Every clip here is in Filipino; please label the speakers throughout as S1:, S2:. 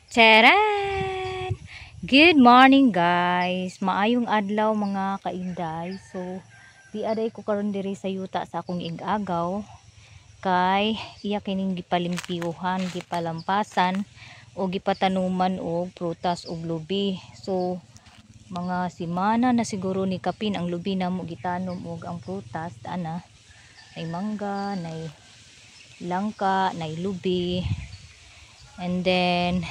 S1: Charan! Good morning guys. Maayong adlaw mga kainday. So, di aday ko karon diri sa yuta sa akong igagaw kay iya kining gipalimpiyuhan, gipalampasan o gipatanuman og prutas ug lubi. So, mga semana na siguro ni kapin ang lubi namo gitanom og ang prutas ana ay mangga, nay langka, nay lubi. And then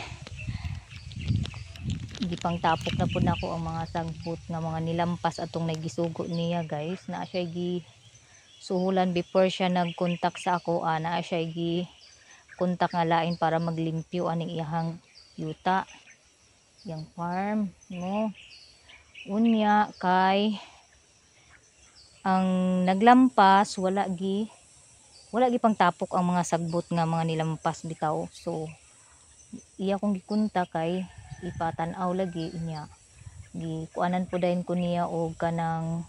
S1: gipang tapok na po nako ang mga sagbot nga mga nilampas atong nagisugo niya guys. Na siya gi suhulan before siya nagkontak sa ako, na siya gi kontak nga lain para maglimpyo aning iyang yuta, yang farm no. Unya kay ang naglampas wala gi pang tapok ang mga sagbot nga mga nilampas bitaw. So iya kong gikontak kay ipatanaw lagi niya, gikuanan po dahin ko niya og kanang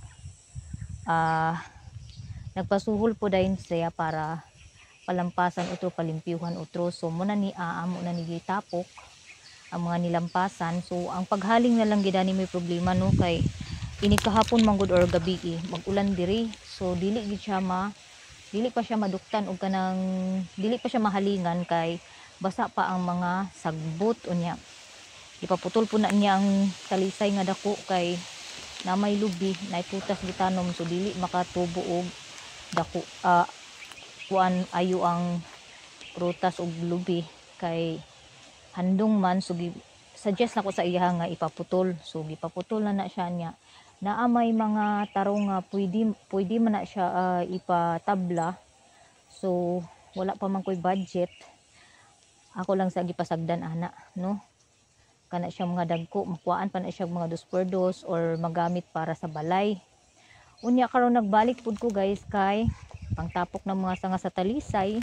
S1: nagpasuhol po dahin siya para palampasan utro, palimpyuhan utro. So muna ni aamo na ni gitapok ang mga nilampasan. So ang paghaling na lang gidani may problema no, kay ini kahapon manggod or gabi mag-ulan diri. So dili pa siya maduktan og kanang dili pa siya mahalingan kay basa pa ang mga sagbot unya. Ipaputol po na niya ang talisay nga dako kay na may lubi, na prutas gitanom. So dili makatubo og dako kuan ayo ang prutas og lubi kay handong man. So suggest nako sa iya nga ipaputol. So gipaputol na siya niya. Naa may mga tarong nga pwede man na siya ipatabla. So wala pa man koy budget. Ako lang sa gipasagdan ana no. Kana siya mga dagko, makuhaan pa na siya mga 2x2 or magamit para sa balay. Unya karon nagbalik pud ko guys kay pangtapok ng mga sanga sa talisay.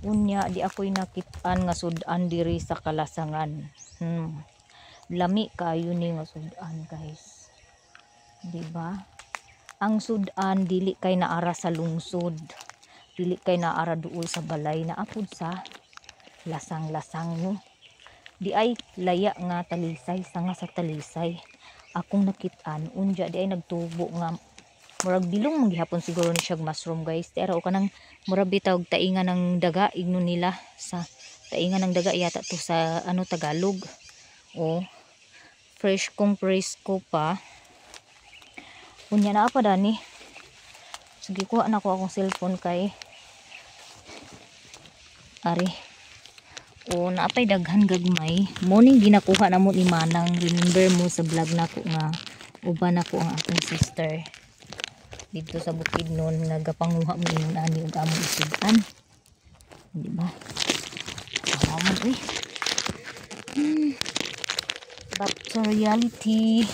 S1: Unya di ako'y nakit-an nga sudan diri sa kalasangan. Lami kayo ni nga sudan guys, di ba? Ang sudan dili kay naara sa lungsod, dili kay naara duol sa balay, na apud sa lasang-lasang no. Di ay laya nga talisay, sanga sa talisay akong nakit-an. Unja di ay nagtubo nga murag bilong manggihapon siguro ni siya mushroom guys. Pero kanang murag bitaw tainga ng daga igno nila sa tainga ng daga yata to sa ano Tagalog. O fresh kong presko pa. Unya na pa dani. Sige kuha na ko akong cellphone kay ari. O naapay daghan gagmay. Morning ginakuha na mo ni Manang. Remember mo sa vlog nako nga uban ako ang akong sister dito sa bukid noon, nagapanguha mo yung ani og among isudan, di ba? Aman uy. Back to reality.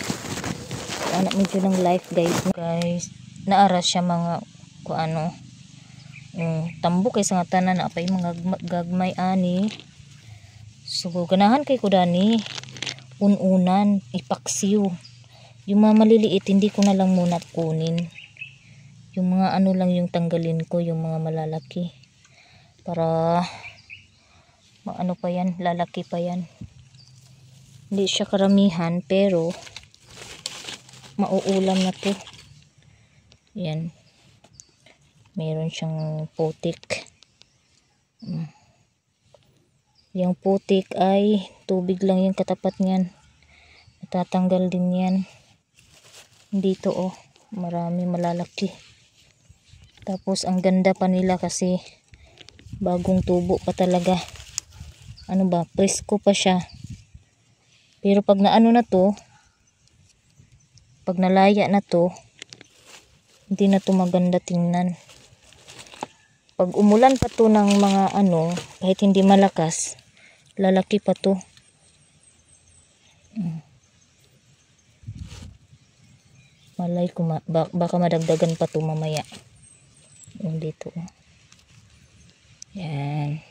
S1: Anak medyo ng life guys. Naara siya mga kuano. Tambok kay sa nga tanan na apay mga gagmay ani. So ganahan kay ko dani ununan ipaksiw. Yung mga maliliit hindi ko na lang muna kunin. Yung mga ano lang yung tanggalin ko, yung mga malalaki. Para ano pa yan, lalaki pa yan. Hindi siya karamihan pero mauulam na to. Yan. Meron siyang putik. Yung putik ay tubig lang yung katapat niyan. Matatanggal din yan. Dito marami malalaki. Tapos ang ganda pa nila kasi bagong tubo pa talaga. Ano ba, presko pa siya. Pero pag naano na to, pag nalaya na to, hindi na to maganda tingnan. Pag umulan pa to ng mga ano, kahit hindi malakas, lalaki pa to. Malay ko baka madagdagan pa to mamaya. Dito. Yan.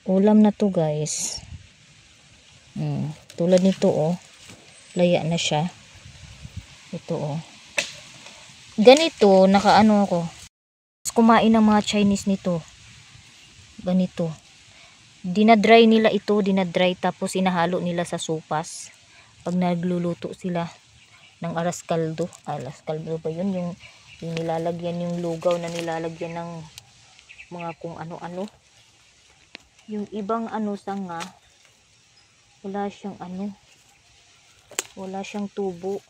S1: Ulam na to guys. Tulad nito laya na siya. Ito ganito nakaano ako. Kumain ng mga Chinese nito. Ganito. dinadry nila ito, dinadry tapos inahalo nila sa sopas pag nagluluto sila ng aras kaldo. Aras kaldo ba yun? Yung nilalagyan, yung lugaw na nilalagyan ng mga kung ano-ano. Yung ibang sanga, wala siyang wala siyang tubo.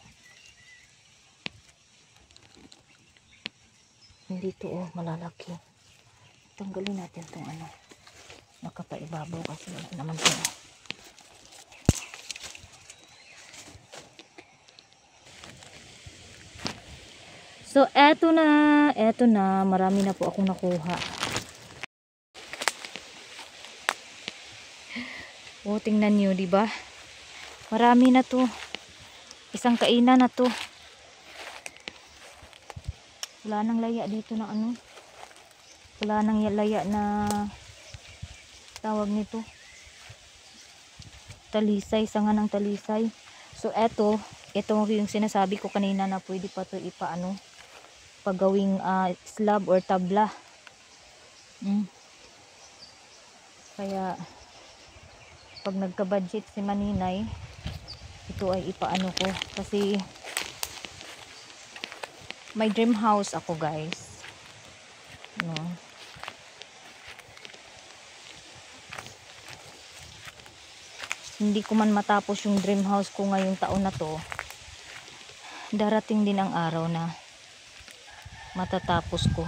S1: Hindi to malalaki. Tanggalin natin tong nakapaibabaw kasi wala naman to. So eto na, marami na po akong nakuha. Tingnan niyo, 'di ba? Marami na to. Isang kainan na to. Wala nang laya dito na wala nang laya na tawag nito. Talisay, sanga ng talisay. So ito yung sinasabi ko kanina na pwede pa to pagawing slab or tabla. Kaya pag nagka-budget si Maninay, ito ay ipaano ko kasi may dream house ako, guys. Hindi ko man matapos yung dream house ko ngayong taon na to, darating din ang araw na matatapos ko,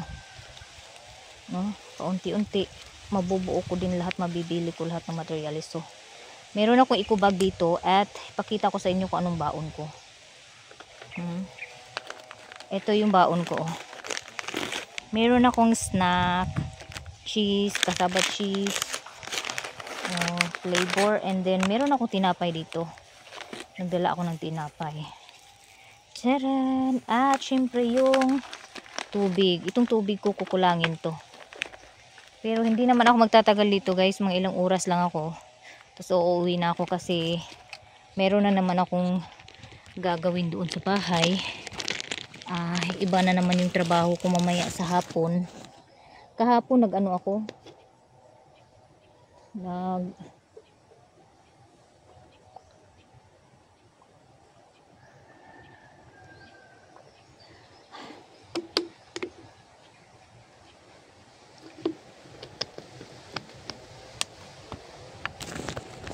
S1: paunti-unti mabubuo ko din lahat, mabibili ko lahat ng materialis. So meron akong ikubag dito at ipakita ko sa inyo kung anong baon ko. Ito yung baon ko. Meron akong snack, cheese, kasaba cheese, flavor, and then meron akong tinapay dito. Nagdala ako ng tinapay. Charan! At syempre yung tubig. Itong tubig ko kukulangin to. Pero hindi naman ako magtatagal dito, guys. Mga ilang oras lang ako. Tapos uuwi na ako kasi meron na naman akong gagawin doon sa bahay. Iba na naman yung trabaho ko mamaya sa hapon. Kahapon ako.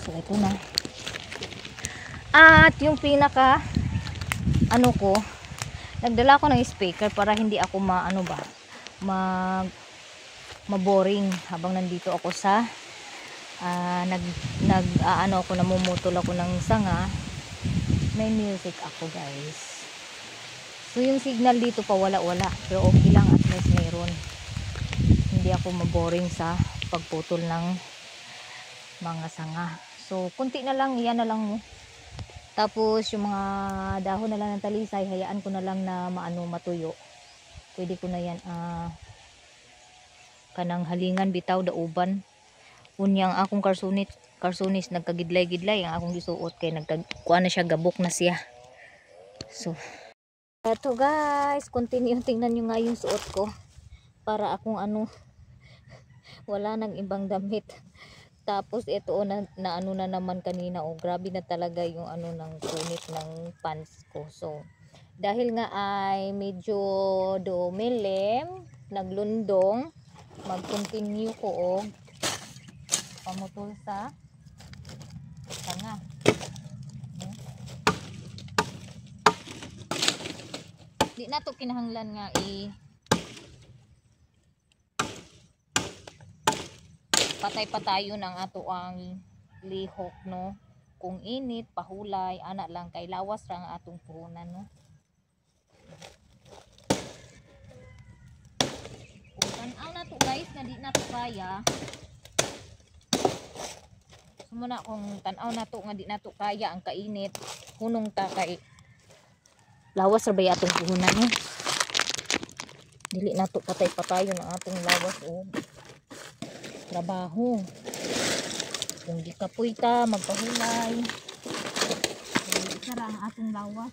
S1: So ito na. At yung pinaka ko, nagdala ko ng speaker para hindi ako maboring habang nandito ako sa namumutol ako ng sanga. May music ako, guys. So yung signal dito pa wala, pero okay lang, at least meron. Hindi ako maboring sa pagputol ng mga sanga. So kunti na lang, iyan na lang. Tapos yung mga dahon na lang ng talisay, hayaan ko na lang na matuyo. Pwede ko na yan kanang halingan bitaw dauban. Unyang akong karsunis nagkagidlay-gidlay ang akong gisuot kay nagkuha na siya, gabok na siya. So eto, guys, continue, tingnan nyo nga yung suot ko para akong wala nang ibang damit. Tapos ito na naman kanina, grabe na talaga yung ng punit ng pants ko. So dahil nga ay medyo dumilim, naglundong, mag-continue ko pamutol sa sanga. Di na to kinahanglan nga patay-patayo ng ato ang lihok, no? Kung init, pahulay, ana lang kay lawas ra ang atong puhunan, no? Kung tanaw na to, guys, na di na to kaya, sumuna kung tanaw na to nga di na to kaya ang kainit, hunong ta kay lawas ra ba atong puhunan, no? Dili na to patay-patayo ng atong lawas trabaho. Kung di kapoy ta magpahulay, sara ang atong lawas.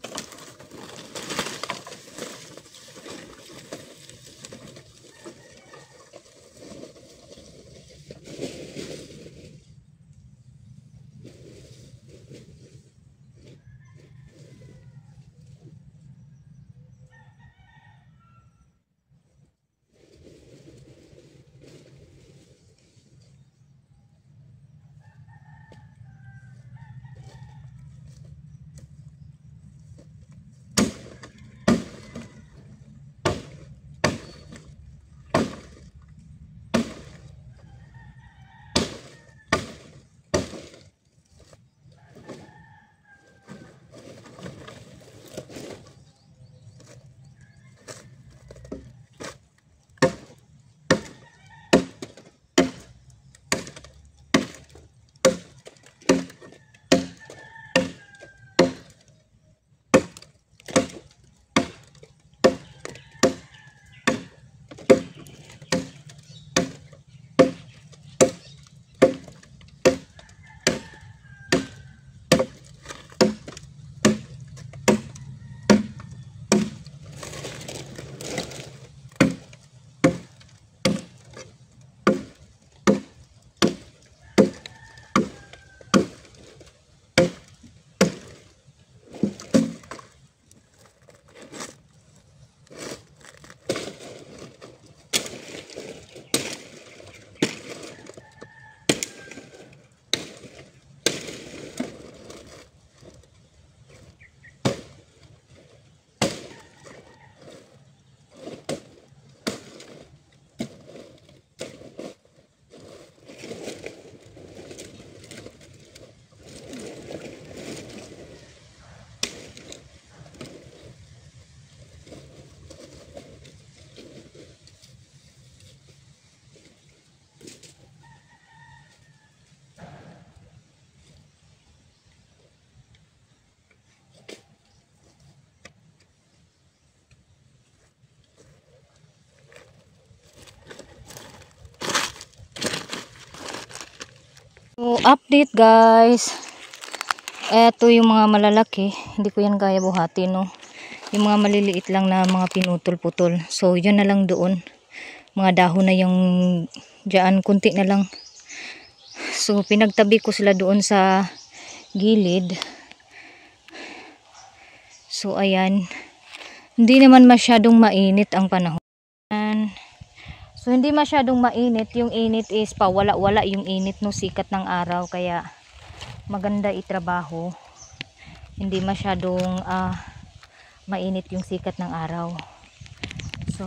S1: So, update guys. Eto yung mga malalaki. Hindi ko yan kaya buhatin, no. Yung mga maliliit lang na mga pinutol-putol. So, yun na lang doon. Mga dahon na yung dyan. Kunti na lang. So, pinagtabi ko sila doon sa gilid. So, ayan. Hindi naman masyadong mainit ang panahon. So, hindi masyadong mainit. Yung init is pawala-wala yung init no sikat ng araw. Kaya, maganda itrabaho. Hindi masyadong mainit yung sikat ng araw. So,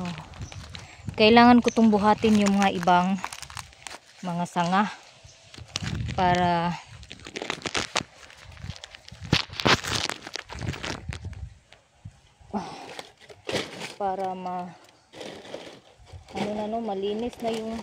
S1: kailangan ko itong buhatin yung mga ibang mga sanga para malinis na yung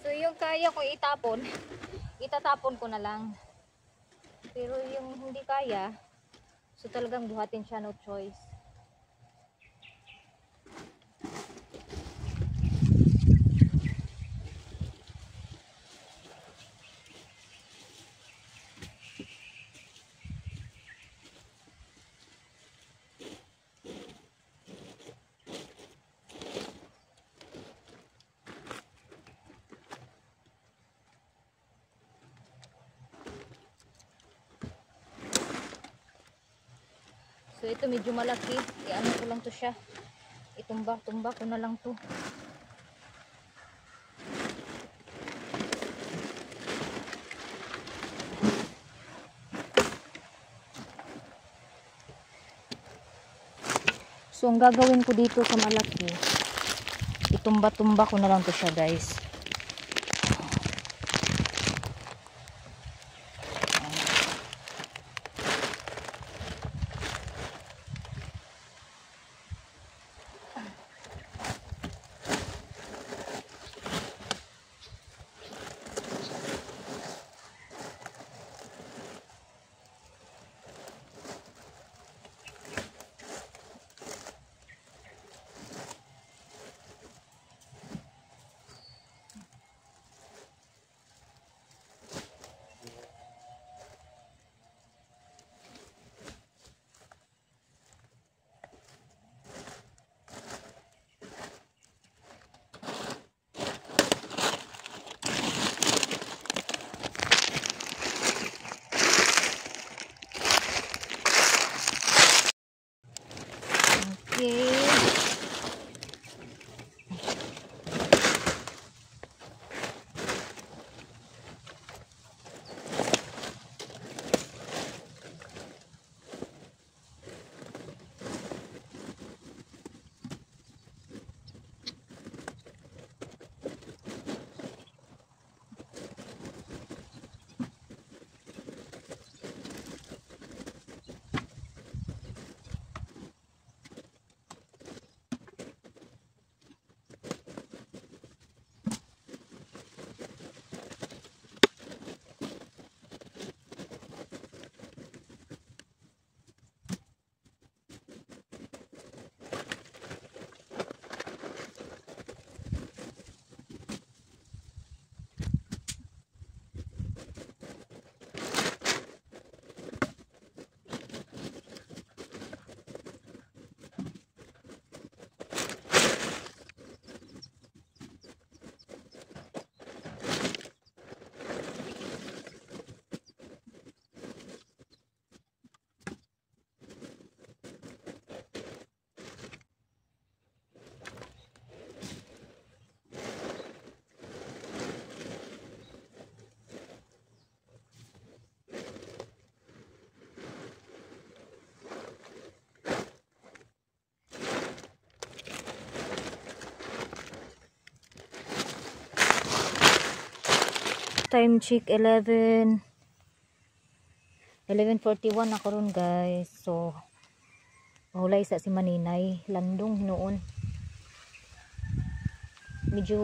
S1: So yung kaya ko itapon, itatapon ko na lang. Pero yung hindi kaya, so talagang buhatin siya, no choice. So ito medyo malaki, i-ano ko lang to siya. Itumba ko na lang to. So ang gagawin ko dito sa malaki, itumba-tumba ko na lang to siya guys. time check 11:41 na karon guys. So mahulay sa si Maninay, landong noon. Medyo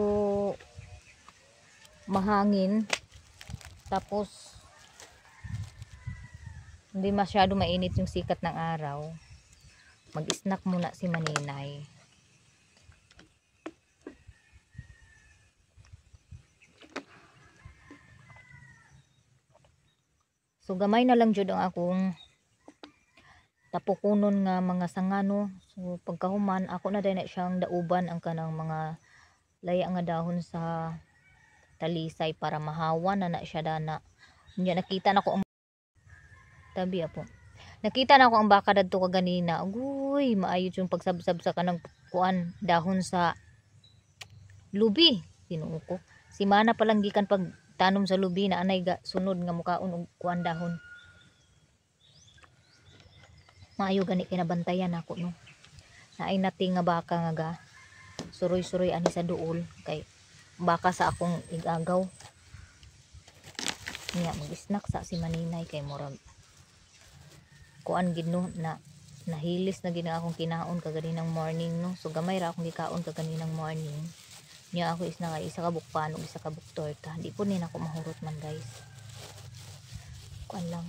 S1: mahangin. Tapos hindi masyado mainit yung sikat ng araw. Mag-snack muna si Maninay. So gamay na lang jud ang akong tapukunon nga mga sangano. So pagkahuman ako na din na siyang dauban ang kanang mga laya nga dahon sa talisay para mahawa na siya dana. Nya nakita na ko ang tabi apo. Nakita na ko ang baka dadto kaganina. Agoy, maayo yung pagsabsab sa kanang kuan dahon sa lubi. Tinuo ko. Si mana palang gikan pag tanom sa lubi na anay ga sunod nga mukaon og kuan dahon. Maayo gani kinabantayan ako no. Naay nating nga baka nga ga suroy-suroy ani sa duol kay baka sa akong igagaw. Niya mag-snack sa si Maninay kay murag kuan gid no na nahilis na gid akong kinaon kaganinang morning no. So gamay ra akong gikaon kaganinang morning. Niya ako is na isa ka bukpan ug isa ka buktorta. Di po ni nako mahurot man guys. Kuan lang.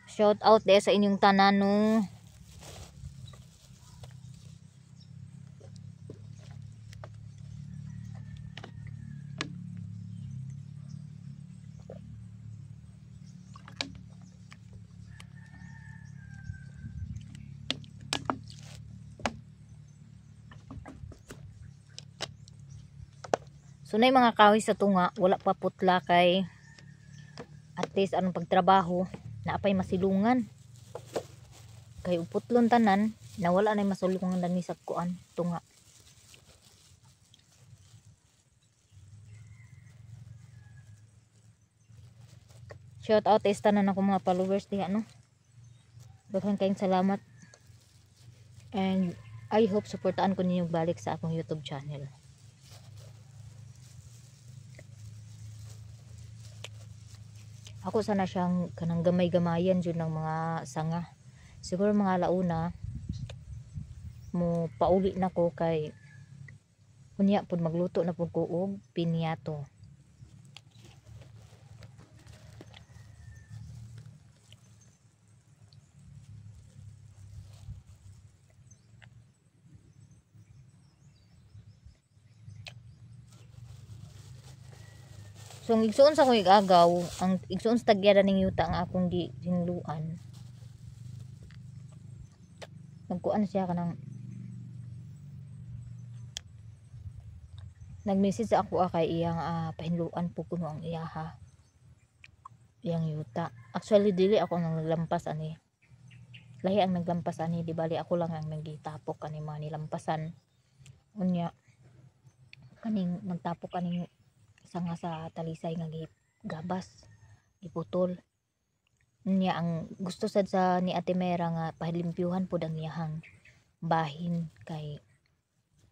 S1: Shout out de sa inyong tanan no. So na mga kahoy sa tunga, wala pa putla kay at least anong pagtrabaho, naapay masilungan. Kay uputlon tanan, na wala na masulungan dani sa kuan, tunga. Shout out is tanan ako mga followers diha no. Daghang kayong salamat. And I hope suportaan ko ninyo balik sa akong YouTube channel. Ako sana siyang kanang gamay-gamayan jud ng mga sanga. Siguro mga launa mo pauli na ko kay kunya pud magluto na pud ko og pinyato. So ang igsuon sa akong igagaw, ang igsuon sa tagyada ning yuta ang akong ginluan. Nagkuan siya kanang nag-message sa ako kay iyang pahinluan po kuno ang iyaha. Iyang yuta. Actually dili ako nang naglampas ani. Lahi ang naglampas ani, di bali ako lang ang nagitapok ani mga nilampasan. Unya kaning nagtapok kaning nga sa talisay nga gabas iputol niya. Ang gusto sad sa ni Ate Mera nga pahilimpyuhan pud ang iyahang bahin kay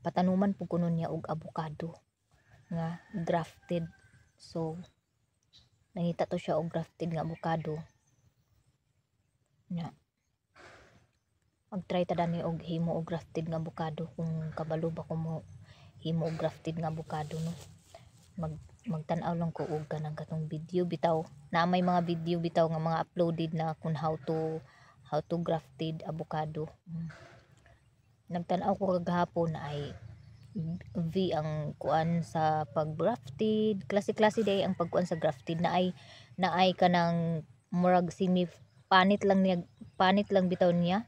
S1: patanuman pud kuno niya og avocado nga grafted. So nangita to siya og grafted nga avocado nya mag-try ta dani og himo og grafted nga avocado kung kabalo ba ko mo himo og grafted nga avocado no. Magtan-aw lang ko og kanang katong video bitaw na may mga video bitaw nga mga uploaded na kung how to grafted avocado. Nagtan-aw ko kagahapon na ay ang kuan sa pag-grafted, klase-klase day ang pagkuan sa grafted na ay kanang murag semi panit lang bitaw niya.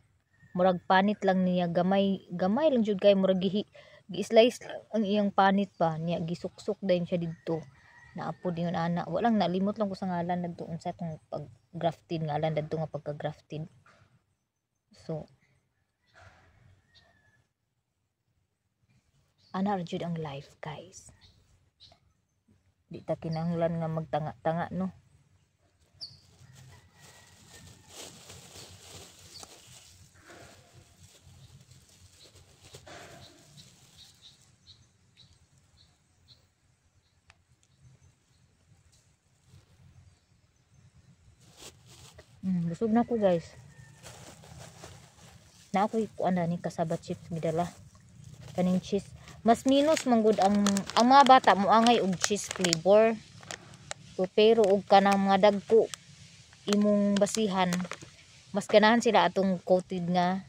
S1: Murag panit lang niya, gamay lang jud kay murag gi-slice ang iyang panit pa niya, gisuksok din siya didto. Naapod yun ana, walang nalimot lang ko sa ngalan dadto unsa tong pag-grafted ngalan dadto nga pagka-grafted. So ana ra jud ang life guys. Di ta kinahanglan nga magtanga-tanga no. Busog na ko guys. Na ako ikuan ni kasaba chips gidala. Kaning cheese. Mas minus manggod ang mga bata mo angay og cheese flavor. So, pero og kanang mga dagko imong basihan, mas ganahan sila atong coated nga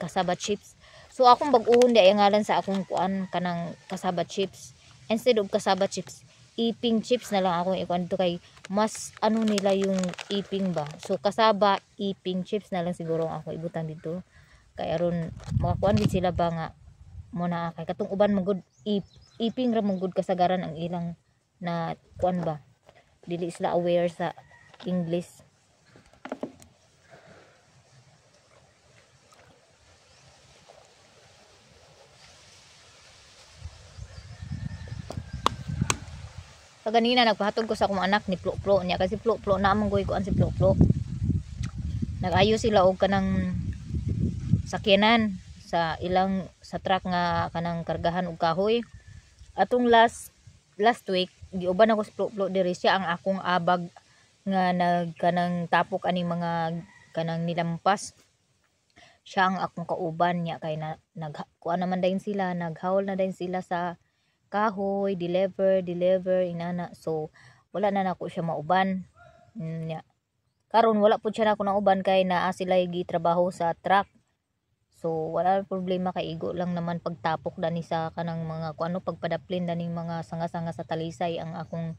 S1: kasaba chips. So akong bag-uhon di ay ngalan sa akong kuan kanang kasaba chips. Instead of kasaba chips, iping chips na lang akong ikuan to kay mas ano nila yung iping ba. So kasaba iping chips na lang siguro ako ibutan dito. Kay aron makakuan gid sila ba nga mo na kay katong uban magud iping ra magud kasagaran ang ilang na kuan ba. Dili sila aware sa English. Ganina nagpahatod ko sa akong anak ni Plo-Plo niya kasi Plo-Plo na amang ko an si Plo-Plo. Nag-ayo sila og kanang sakyanan sa ilang sa truck nga kanang kargahan og kahoy. Atong last week giuban ako si Plo-Plo diri siya ang akong abag nga kanang tapok ani mga kanang nilampas. Siya ang akong kauban niya kay nagkuan naman dayon sila, naghaul na dayon sila sa kahoy, deliver inana. So wala na nako siya mauban nya. Karon wala pud siya nako nauban kay naa sila gitrabaho sa truck. So wala problema kay igo lang naman pagtapok dani sa kanang mga kuano pagpadaplin daning mga sanga-sanga sa talisay ang akong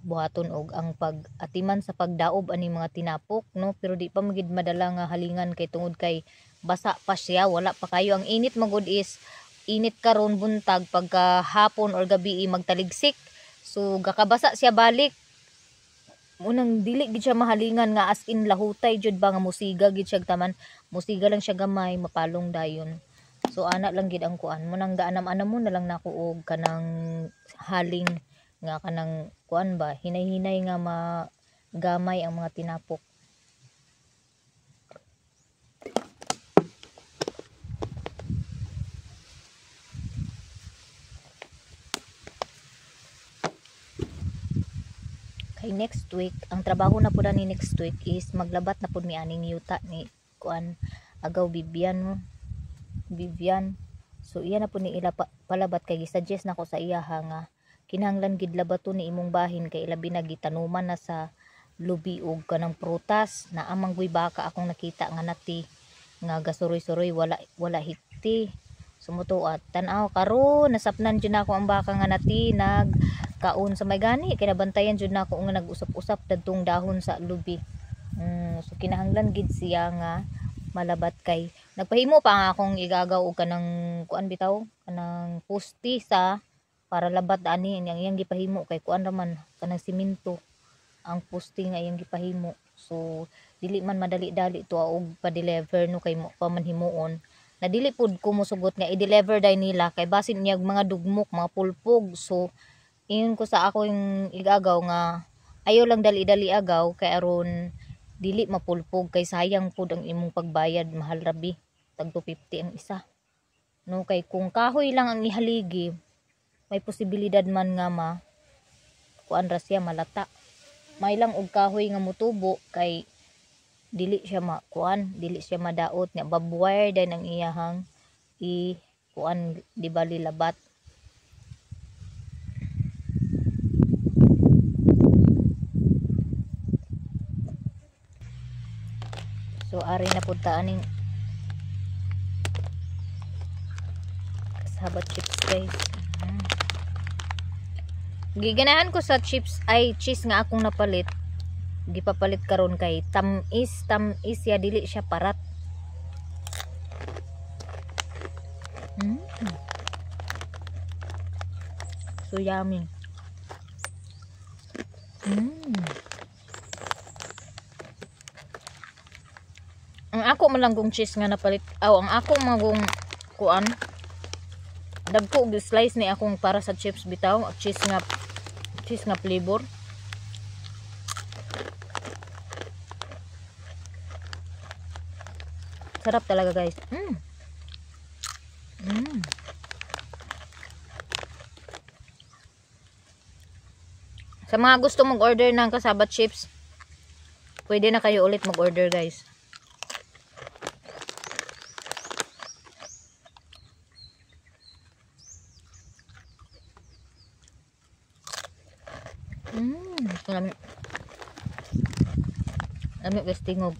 S1: buhaton og ang pag-atiman sa pagdaob ani mga tinapok no, pero di pa magid madala nga halingan kay tungod kay basa pa siya, wala pa kayo ang init magud is init karon buntag pagka hapon or gabi magtaligsik. So gakabasa siya balik. Unang dili gid siya mahalingan nga as in lahutay jud ba nga musiga gid siya taman. Musiga lang siya gamay, mapalong dayon. So ana lang gid ang kuan. Munang gaanam-anam mo na lang nako og kanang haling nga kanang kuan ba, hinay-hinay nga magamay ang mga tinapok. Kay next week, ang trabaho na pud ni next week is maglabat na pud mi aning yuta ni kuan agaw Vivian. So iya na pud ni ila palabat kay gi-suggest nako sa iya nga kinahanglan gid labaton ni imong bahin kay labi na gitanuman na sa lubi og kanang prutas na amang baka akong nakita nga nati nga gasuroy-suroy wala hiti. Sumutuat tan-aw karon nasapnan jud nako ang baka nga nati nagkaon sa may gani kinabantayan jud nako nga nag-usap-usap dadtong dahon sa lubi. So kinahanglan gid siya nga malabat kay nagpahimo pa ang akong igagaw og kanang kuan bitaw kanang pusti sa para labat ani yang gipahimo kay kuan raman kanang simento ang pusti nga iyang gipahimo. So dili man madali-dali to og pa-deliver no kay mo pa man himuon na dili pud ko mosugot nga i-deliver day nila kay basin niya mga dugmok mga pulpog. So ingon ko sa ako yung igagaw nga ayo lang dali-dali agaw kay aron dili mapulpog kay sayang pud ang imong pagbayad, mahal rabi tag 250 ang isa no. Kay kung kahoy lang ang ihaligi may posibilidad man nga kuan ra siya malata. May lang og kahoy nga mutubo kay dili siya makuan, dili siya madaot nga babwire din ang iyahang kuan di bali labat. So ari na pud ta aning kasaba chips guys. Giganahan ko sa chips ay cheese nga akong napalit. Gipapalit karon kay tamis ya dili siya parat. So yummy. Ang ako man lang kung cheese nga napalit ang ako magong kuan dagko og slice ni akong para sa chips bitaw cheese nga flavor. Sarap talaga guys. Sa mga gusto mag-order ng kasaba chips, pwede na kayo ulit mag-order guys. Lami. Lami guys, tingog.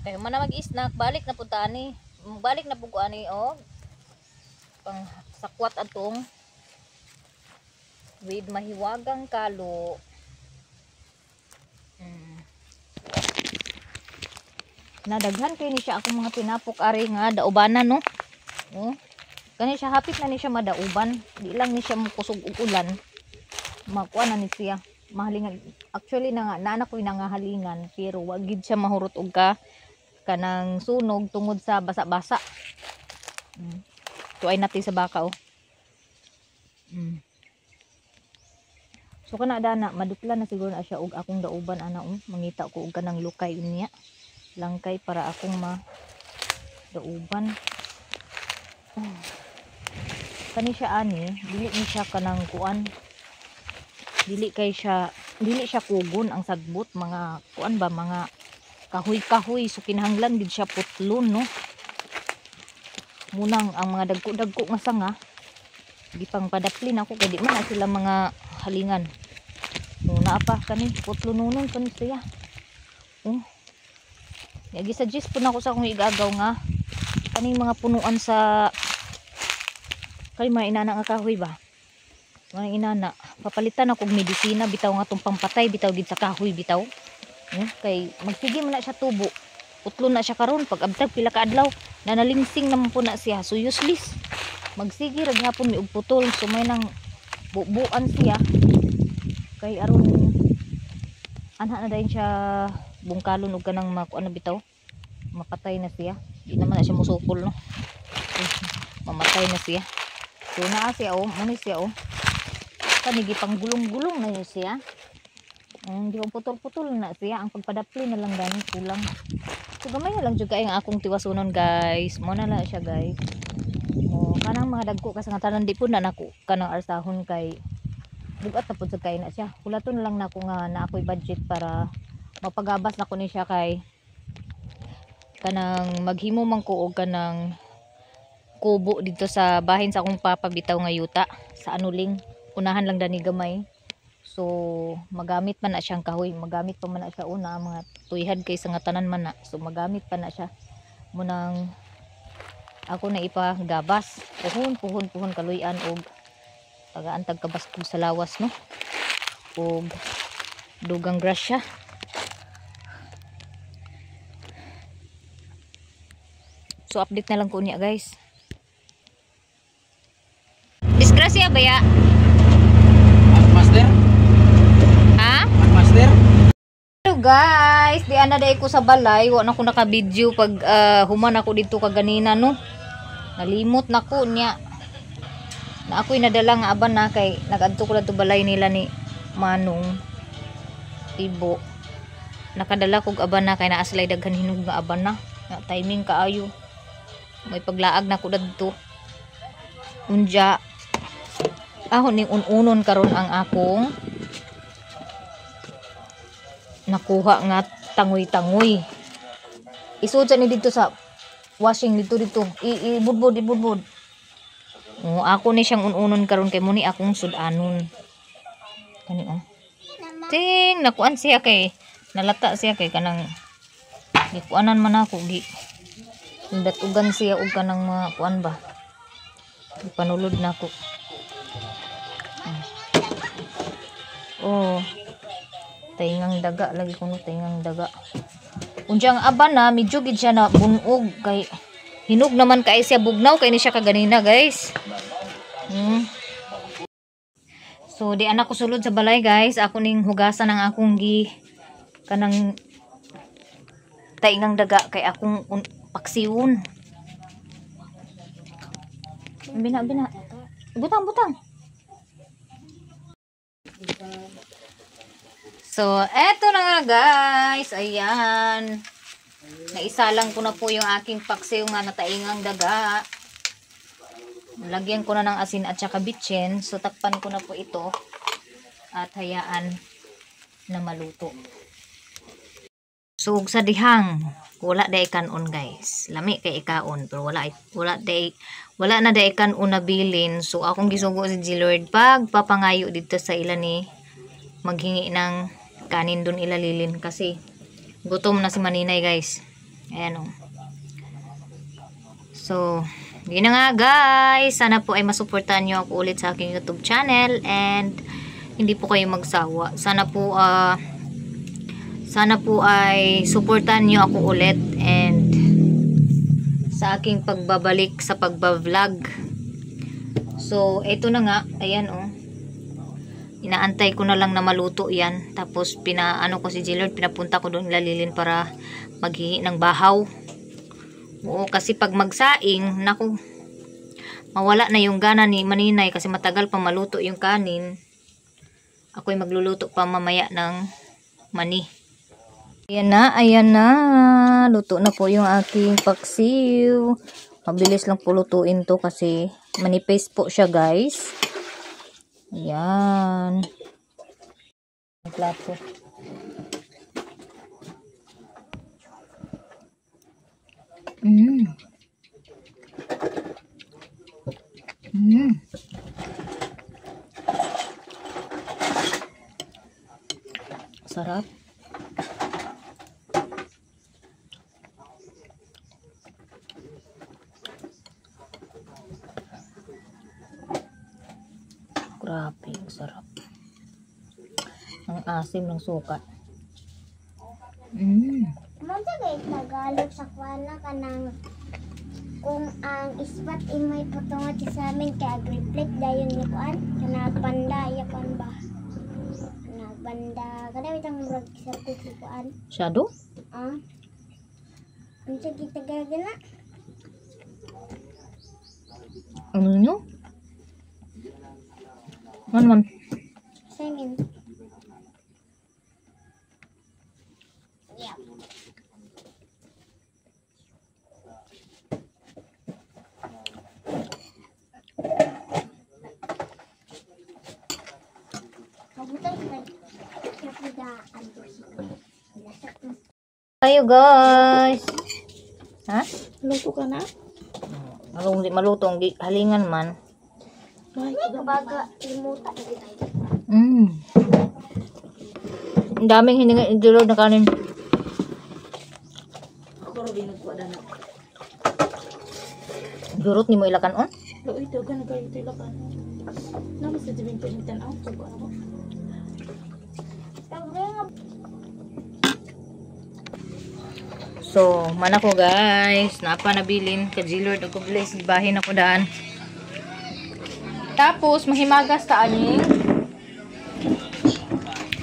S1: Kaya man na mag-snack, balik na punta ani. Balik na pugo ani oh. Pang sakwat atong with mahiwagang kalo. Nadaghan kay ni siya akong mga tinapok ari nga daubanan no. Oh. Kani siya hapit na ni siya madauban, di lang ni siya mukusog og ulan. Makuha na ni siya. Mahalingan. Actually na nga naanak ko nangahalingan pero wag gid siya mahurot og kanang sunog tungod sa basa-basa. Tuay natin sa baka oh. So kana dana madupla na siguro na siya og akong dauban ana oh. Mangita ko og kanang lukay niya. Langkay para akong dauban. Kani siya ani, dili ni siya kanang kuan. Dili siya kugon ang sagbot mga kuan ba mga kahoy-kahoy so kinahanglan gid siya putlon no. Munang ang mga dagko-dagko nga sanga gipang padaplin ako kay di man na sila mga halingan. No naa pa kani putlononon kani siya. Yagi suggest po na ako sa akong igagaw nga kaning mga punuan sa kay mga inana nga kahoy ba. Mga inana papalitan ako og medisina bitaw nga tong pampatay bitaw gid sa kahoy bitaw. Kay magsige man na siya tubo. Putlon na siya karon pag abtag pila ka adlaw nanalingsing naman po na siya. So useless. Magsige ra gihapon mi og putol so may nang bubuan siya. Kay aron anha na dayon siya bungkalon og kanang makuan na bitaw. Mapatay na siya. Di naman na siya musukol no. Mamatay na siya. So naa siya oh, muni siya oh. Kanigi pang gulong-gulong na siya. Hindi ko putol-putol na siya. Ang pagpadapli na lang dahil kulang. So gamay na lang juga yung akong tiwasunon guys. Muna na siya guys. Kanang mga dagko kasi nga tanan di po na nako kanang arsahon kay bugat na po sa kain na siya. Kulaton lang na ako nga na ako'y budget para mapagabas na ko ni siya kay kanang maghimo man ko og kanang kubo dito sa bahin sa akong papa bitaw nga yuta sa anuling. Unahan lang dani gamay. So magamit man na siyang kahoy, magamit pa man na siya una mga tuyhad kay sa nga tanan man na. So magamit pa na siya munang ako na ipagabas puhon kaluyan og tagaantag kabaskog sa lawas no og dugang grasya. So update na lang ko niya guys. Disgrasya ba ya?
S2: Master?
S1: Ha?
S2: Master?
S1: Hello guys, di ana day ko sa balay, wa na ko naka-video pag human ako dito kaganina no. Nalimot na ko niya. Na ako'y nadala nga aban na kay nagadto ko lang to balay nila ni Manong Tibo. Nakadala kog aban na kay naa sila daghan hinog nga aban na. Na timing kaayo. May paglaag na ko dadto. Unja ahon ning unon karon ang akong nakuha nga tangoy-tangoy. Isud sa ni dito sa washing dito. Ibudbud. Ako ni siyang unon karon kay muni akong sudanon. Kani oh. Ting nakuan siya kay nalata siya kay kanang gikuanan man ako gi datugan siya og kanang mga kuan ba. Ipanulod na ako. Oh. Tingang daga lagi kuno tingang daga. Unjang aban na medyo gid siya na bunog kay hinog naman kay siya bugnaw kay ni siya kaganina guys. So di anak ko sulod sa balay guys, ako ning hugasan ang akong kanang taingang daga kay akong paksiyon. Bina. Butang. So, eto na nga guys. Ayan. Naisalang ko na po yung aking paksiw nga na taingang daga. Lagyan ko na ng asin at saka bitchin. So, takpan ko na po ito. At hayaan na maluto. So, sa dihang, wala day kanon guys. Lami kay ikaon. Pero wala na day kanon na bilin. So, akong gisugo si G-Lord pag papangayo dito sa ila ni maghingi ng kanin dun ilalilin. Kasi, gutom na si Maninay guys. Ayan o. So, yun na nga guys. Sana po ay masuportahan nyo ako ulit sa aking YouTube channel. And, hindi po kayo magsawa. Sana po ay suportahan nyo ako ulit and sa aking pagbabalik sa pagbablog. So, ito na nga. Ayan inaantay ko na lang na maluto yan. Tapos, ko si G-Lord, pinapunta ko doon ilalilin para maghihi ng bahaw. Oo, kasi pag magsaing, naku, mawala na yung gana ni Maninay kasi matagal pa maluto yung kanin. Ako'y magluluto pa mamaya ng mani. Ayan na. Luto na po yung aking paksiw. Mabilis lang po lutuin to kasi manipis po siya guys. Ayan. Plato. Sarap. Grabe, ang sarap. Ang asim ng suka.
S2: Masa guys, Tagalog sa kwana ka ng kung ang ispat imay putungot sa amin kaya reflect dayon ni kuan kanagpanda ya kuan ba nagbanda kada itang murag sa kuan
S1: Shadow?
S2: Ano sa Tagalog na?
S1: Ano nyo? Ano man?
S2: Singin. Yeah.
S1: Ayo guys. Ha?
S2: Luto ka na?
S1: Malung di malutong di halingan man.
S2: Ay, kabaga limuta.
S1: Ang daming hininga idulog na kanin.
S2: Pero binugwa na.
S1: Durot ni mo ilakan on?
S2: Lo ito gan kayo tilakan. Naman sa dibin pinitan out ko ano.
S1: So, mana ko guys, napa nabilin ka G-Lord og bless gibahin ako daan. Tapos mahimagas ta aning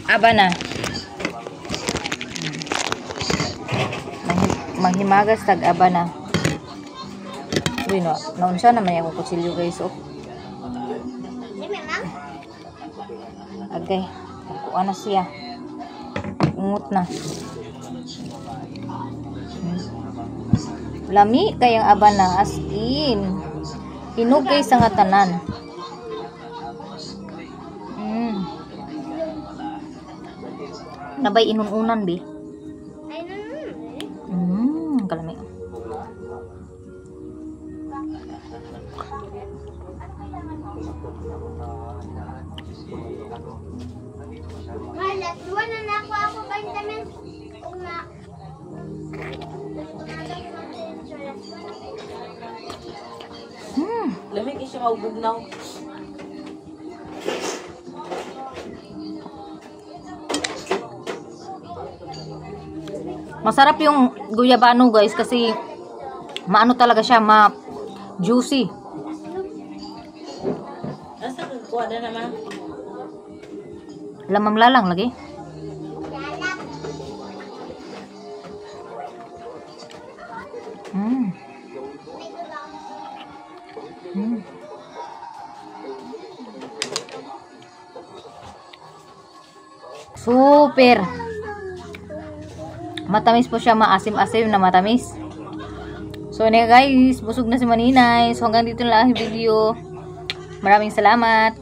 S1: aba na. Manghimagas tag aba na. Uy no, naunsa naman yung kutsilyo guys oh. Okay, kuha na siya. Ingot na. Lami kayang aba na as in. Hinugay sa nga tanan. Nabay inununan bi. Kalami.
S2: Malas, duwa na ako vitamin. Una.
S3: Lamig siya maubugnaw.
S1: Masarap yung guyabano guys kasi maano talaga siya, juicy.
S3: Asa ka kuha na naman?
S1: Lamang lalang lagi. Mm. Mm. Super. Matamis po siya, maasim-asim na matamis. So, guys, busog na si Maninay. So, hanggang dito na lang ang video. Maraming salamat.